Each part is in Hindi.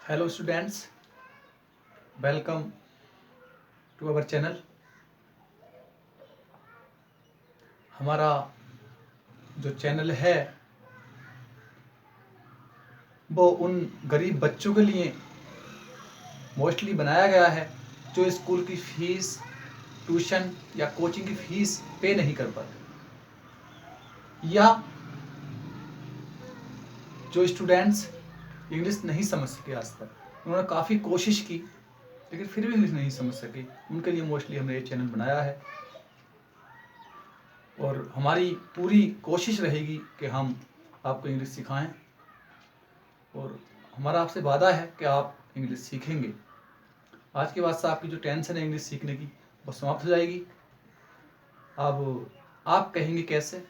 Hello students, welcome to our channel. हमारा जो चैनल है वो उन गरीब बच्चों के लिए मोस्टली बनाया गया है जो स्कूल की फ़ीस, ट्यूशन या कोचिंग की फ़ीस पे नहीं कर पाते, या जो स्टूडेंट्स इंग्लिश नहीं समझ सके आज तक। उन्होंने काफ़ी कोशिश की लेकिन फिर भी इंग्लिश नहीं समझ सके। उनके लिए मोस्टली हमने ये चैनल बनाया है और हमारी पूरी कोशिश रहेगी कि हम आपको इंग्लिश सिखाएं और हमारा आपसे वादा है कि आप इंग्लिश सीखेंगे। आज के बाद से आपकी जो टेंशन है इंग्लिश सीखने की वो समाप्त हो जाएगी। अब आप कहेंगे कैसे,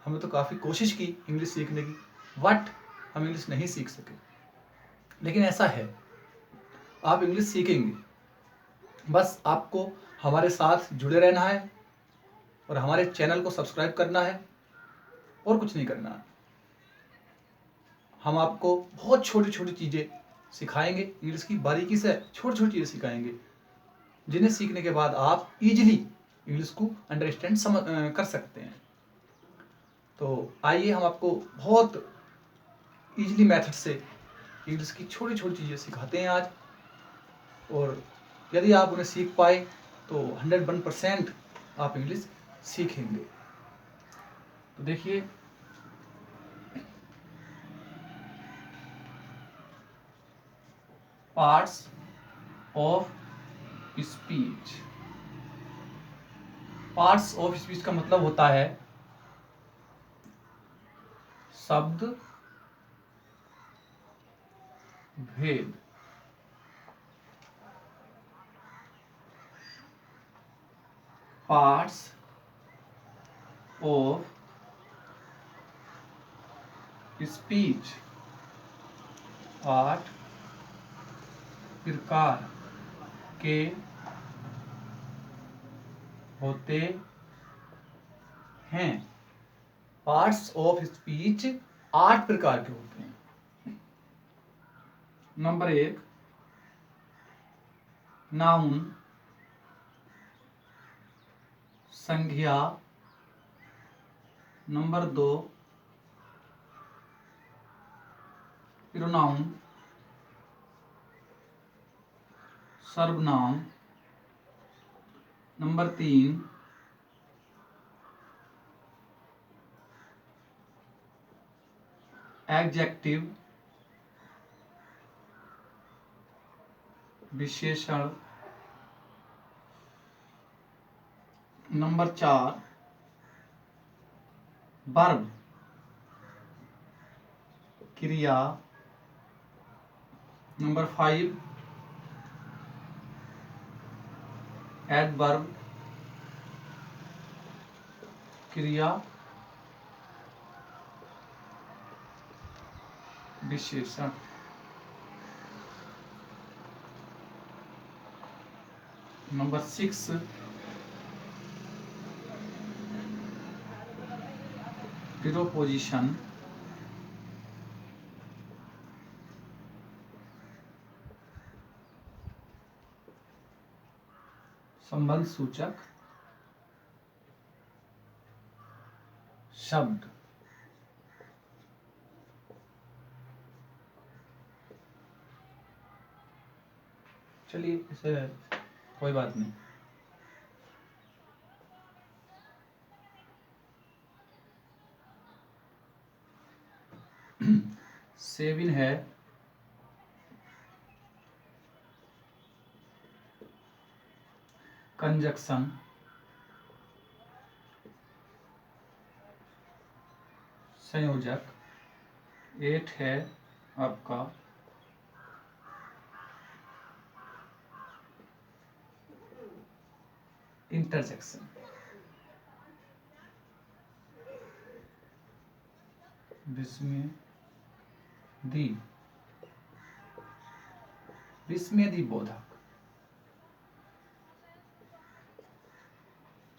हमने तो काफ़ी कोशिश की इंग्लिश सीखने की बट हम इंग्लिश नहीं सीख सके। लेकिन ऐसा है, आप इंग्लिश सीखेंगे, बस आपको हमारे साथ जुड़े रहना है और हमारे चैनल को सब्सक्राइब करना है और कुछ नहीं करना है। हम आपको बहुत छोटी छोटी चीज़ें सिखाएंगे, इंग्लिश की बारीकी से छोटी छोटी चीज़ें सिखाएंगे जिन्हें सीखने के बाद आप इजीली इंग्लिश को अंडरस्टैंड कर सकते हैं। तो आइए हम आपको बहुत इजीली मेथड से इंग्लिश की छोटी छोटी चीज़ें सिखाते हैं आज, और यदि आप उन्हें सीख पाए तो 101% आप इंग्लिश सीखेंगे। तो देखिए, parts of speech. Parts of speech का मतलब होता है शब्द भेद। पार्ट्स ऑफ स्पीच 8 प्रकार के होते हैं। पार्ट्स ऑफ स्पीच 8 प्रकार के होते हैं। नंबर 1 नाउन, संज्ञा। नंबर 2 प्रोनाउन, सर्वनाम। नंबर 3 एडजेक्टिव, विशेषण। नंबर 4 वर्ब, क्रिया। नंबर 5 एडवर्ब, क्रिया विशेषण। नंबर 6 प्रीपोजिशन, संबंध सूचक शब्द। चलिए, इसे कोई बात नहीं। सेविन है कंजक्शन, संयोजक। 8 है आपका इंटरजेक्शन। विस्मयदी बोधक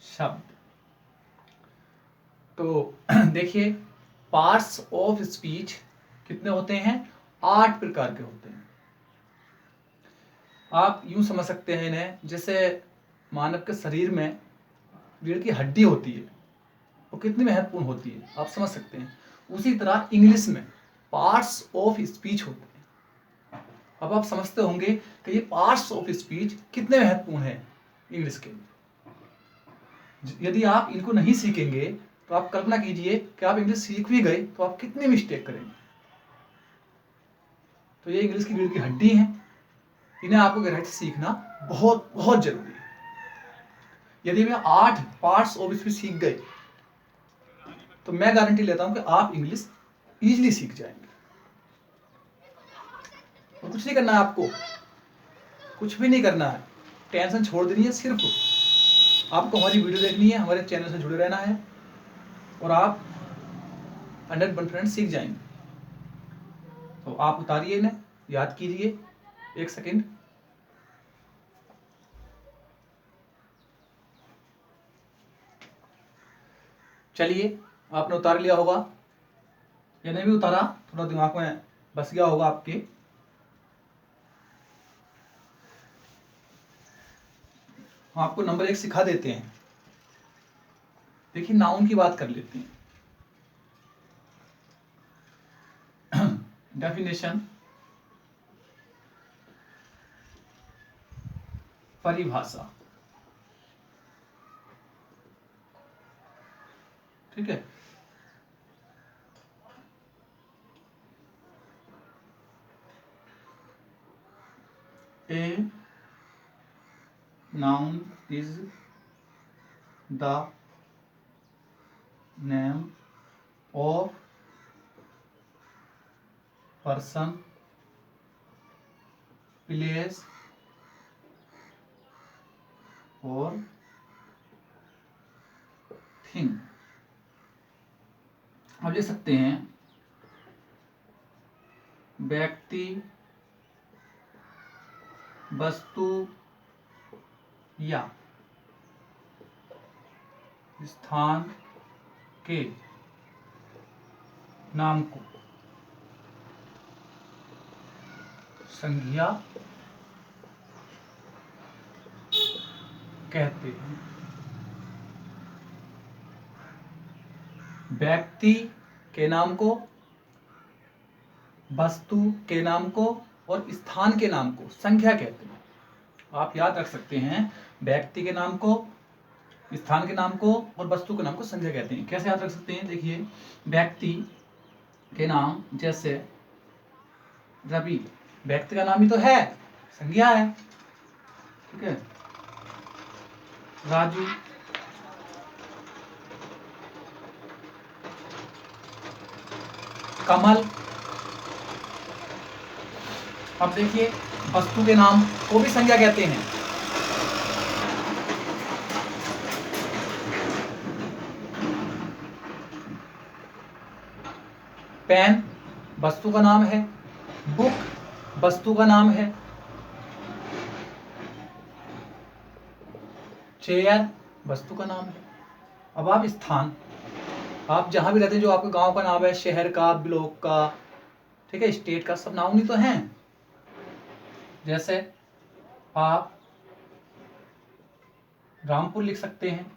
शब्द। तो देखिए, पार्ट्स ऑफ स्पीच कितने होते हैं? 8 प्रकार के होते हैं। आप यूं समझ सकते हैं इन्हें, जैसे मानव के शरीर में रीढ़ की हड्डी होती है, वो कितनी महत्वपूर्ण होती है आप समझ सकते हैं। उसी तरह इंग्लिश में पार्ट्स ऑफ स्पीच होते हैं। अब आप समझते होंगे कि ये पार्ट्स ऑफ स्पीच कितने महत्वपूर्ण है इंग्लिश के लिए। यदि आप इनको नहीं सीखेंगे तो आप कल्पना कीजिए कि आप इंग्लिश सीख भी गए तो आप कितनी मिस्टेक करेंगे। तो ये इंग्लिश की रीढ़ की हड्डी है, इन्हें आपको गहराई से सीखना बहुत बहुत जरूरी है। यदि वे 8 पार्ट्स ऑफ स्पीच सीख गए तो मैं गारंटी लेता हूं कि आप इंग्लिश इजीली सीख जाएंगे। और कुछ नहीं करना है आपको, कुछ भी नहीं करना है, टेंशन छोड़ देनी है। सिर्फ आपको हमारी वीडियो देखनी है, हमारे चैनल से जुड़े रहना है और आप 100% सीख जाएंगे। तो आप उतारिए इन्हें, याद कीजिए 1 सेकेंड। चलिए, आपने उतार लिया होगा या नहीं भी उतारा, थोड़ा दिमाग में बस गया होगा आपके। हम आपको नंबर 1 सिखा देते हैं। देखिए, नाउन की बात कर लेते हैं। डेफिनेशन, परिभाषा, ठीक है। A noun is the name of person, place or thing। अब लिख सकते हैं व्यक्ति, वस्तु या स्थान के नाम को संज्ञा कहते हैं। व्यक्ति के नाम को, वस्तु के नाम को और स्थान के नाम को संख्या कहते हैं। आप याद रख सकते हैं, व्यक्ति के नाम को, स्थान के नाम को और वस्तु के नाम को संख्या कहते हैं। कैसे याद रख सकते हैं? देखिए, व्यक्ति के नाम जैसे रवि, व्यक्ति का नाम ही तो है, संज्ञा है, ठीक है। राजू, कमल। अब देखिए, वस्तु के नाम को भी संज्ञा कहते हैं। पेन वस्तु का नाम है, बुक वस्तु का नाम है, चेयर वस्तु का नाम है। अब आप स्थान, आप जहां भी रहते हैं, जो आपके गांव का नाम है, शहर का, ब्लॉक का, ठीक है, स्टेट का, सब नाउन ही तो हैं। जैसे आप रामपुर लिख सकते हैं,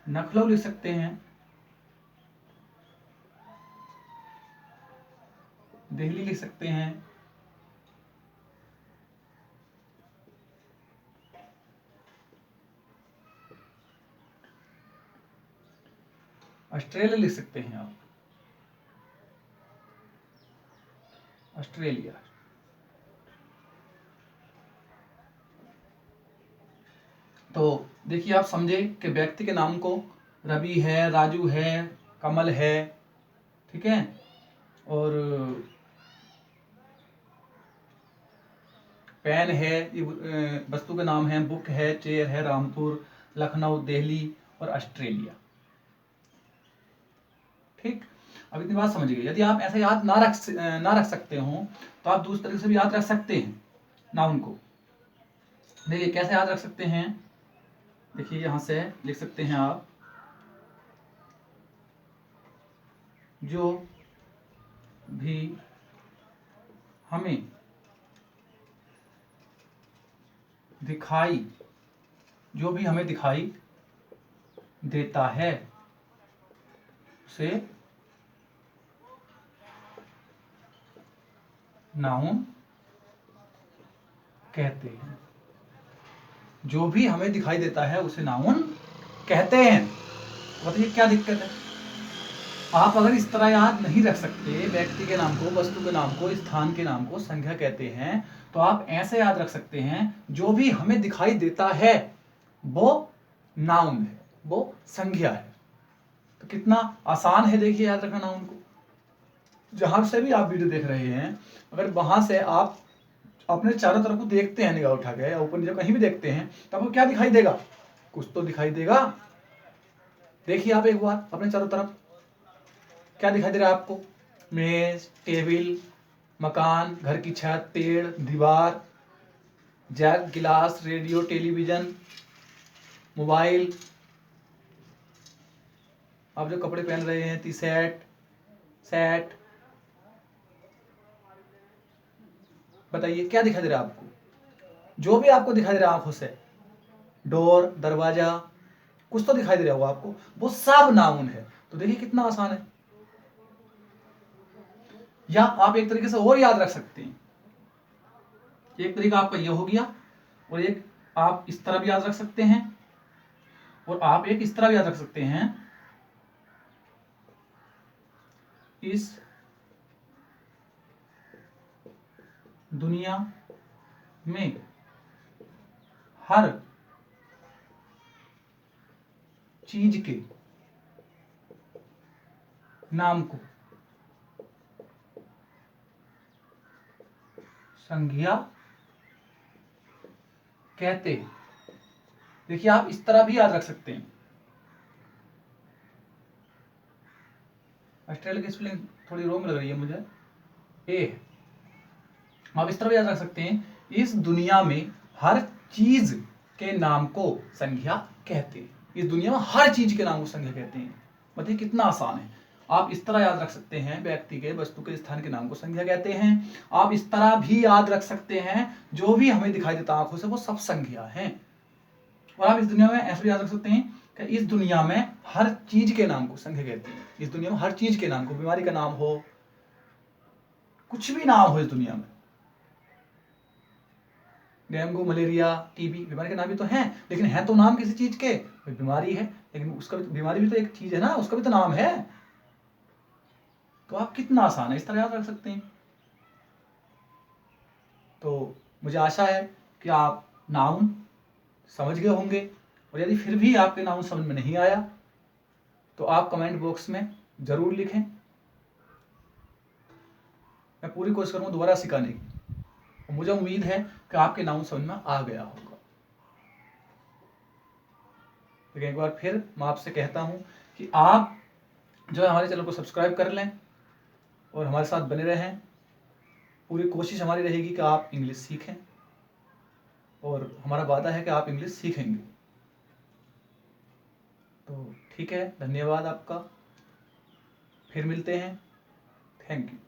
नखलऊ लिख सकते हैं, दिल्ली लिख सकते हैं, ऑस्ट्रेलिया लिख सकते हैं आप, ऑस्ट्रेलिया। तो देखिए, आप समझे कि व्यक्ति के नाम को रवि है, राजू है, कमल है, ठीक है, और पेन है, ये वस्तु के नाम है, बुक है, चेयर है, रामपुर, लखनऊ, दिल्ली और ऑस्ट्रेलिया, ठीक। अब इतनी बात समझिए। यदि आप ऐसे याद ना रख सकते हो तो आप दूसरे तरीके से भी याद रख सकते हैं नाउन को। देखिए, कैसे याद रख सकते हैं? देखिए, यहां से लिख सकते हैं आप जो भी हमें दिखाई देता है उसे नाउन कहते हैं। जो भी हमें दिखाई देता है उसे नाउन कहते हैं। बताइए क्या दिक्कत है? आप अगर इस तरह याद नहीं रख सकते, व्यक्ति के नाम को, वस्तु के नाम को, स्थान के नाम को संज्ञा कहते हैं, तो आप ऐसे याद रख सकते हैं, जो भी हमें दिखाई देता है वो नाउन है, वो संज्ञा है। तो कितना आसान है देखिए याद रखना नाउन को। जहां से भी आप वीडियो देख रहे हैं, अगर वहां से आप अपने चारों तरफ को देखते हैं, निगाह उठा के या ऊपर नीचे कहीं भी देखते हैं, तो आपको क्या दिखाई देगा? कुछ तो दिखाई देगा। देखिए आप एक बार अपने चारों तरफ क्या दिखाई दे रहा है आपको? मेज, टेबल, मकान, घर की छत, पेड़, दीवार, जग, गिलास, रेडियो, टेलीविजन, मोबाइल, आप जो कपड़े पहन रहे हैं, टी शर्ट, शर्ट, बताइए क्या दिखाई दे रहा है आपको? जो भी आपको दिखाई दे रहा है आंखों से, डोर, दरवाजा, कुछ तो दिखाई दे रहा होगा आपको, वो सब नाउन है। तो देखिए कितना आसान है। या आप एक तरीके से और याद रख सकते हैं। एक तरीका आपका यह हो गया, और एक आप इस तरह भी याद रख सकते हैं, और आप एक इस तरह भी याद रख सकते हैं। इस दुनिया में हर चीज के नाम को संज्ञा कहते हैं। देखिए आप इस तरह भी याद रख सकते हैं। ऑस्ट्रेलिया की स्पेलिंग थोड़ी रोंग लग रही है मुझे, ए। आप इस तरह भी याद रख सकते हैं, इस दुनिया में हर चीज के नाम को संज्ञा कहते हैं। इस दुनिया में हर चीज के नाम को संज्ञा कहते हैं। बताइए कितना आसान है। आप इस तरह याद रख सकते हैं, व्यक्ति के, वस्तु के, स्थान के नाम को संज्ञा कहते हैं। आप इस तरह भी याद रख सकते हैं, जो भी हमें दिखाई देता आंखों से वो सब संज्ञा है। और आप इस दुनिया में ऐसे भी याद रख सकते हैं कि इस दुनिया में हर चीज के नाम को संज्ञा कहते हैं। इस दुनिया में हर चीज के नाम को, बीमारी का नाम हो, कुछ भी नाम हो इस दुनिया में, डेंगू, मलेरिया, टीबी, बीमारी के नाम भी तो हैं, लेकिन है तो नाम किसी चीज के, बीमारी है, लेकिन उसका बीमारी भी तो एक चीज है ना, उसका भी तो नाम है। तो आप कितना आसान है, इस तरह याद रख सकते हैं। तो मुझे आशा है कि आप नाउन समझ गए होंगे, और यदि फिर भी आपके नाउन समझ में नहीं आया तो आप कमेंट बॉक्स में जरूर लिखें। मैं पूरी कोशिश करूंगा दोबारा सिखाने की। मुझे उम्मीद है कि आपके नाउन समझ में आ गया होगा। लेकिन एक बार फिर मैं आपसे कहता हूं कि आप जो है हमारे चैनल को सब्सक्राइब कर लें और हमारे साथ बने रहें। पूरी कोशिश हमारी रहेगी कि आप इंग्लिश सीखें, और हमारा वादा है कि आप इंग्लिश सीखेंगे। तो ठीक है, धन्यवाद आपका। फिर मिलते हैं। Thank you.